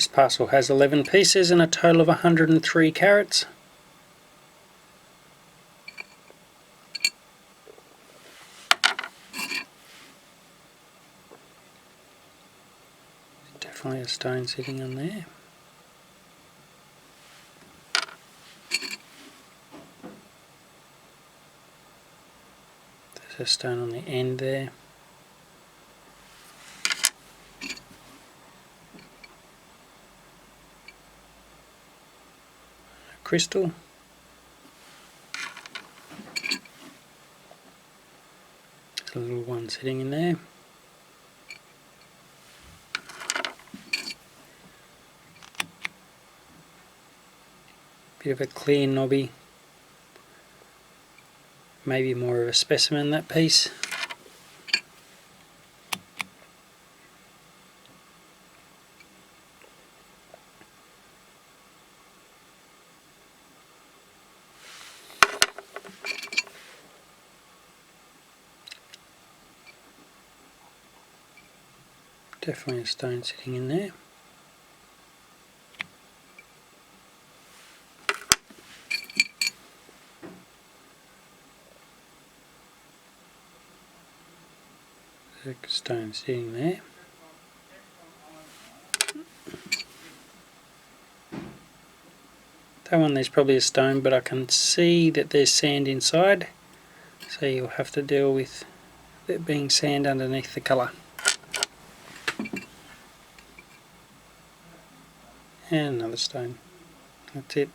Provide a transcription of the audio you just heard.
This parcel has 11 pieces and a total of 103 carats. Definitely a stone sitting on there. There's a stone on the end there. A crystal. There's a little one sitting in there. Bit of a clear knobby. Maybe more of a specimen, that piece. Definitely a stone sitting in there. There's a stone sitting there. That one there's probably a stone, but I can see that there's sand inside, so you'll have to deal with there being sand underneath the colour. And another stone. That's it.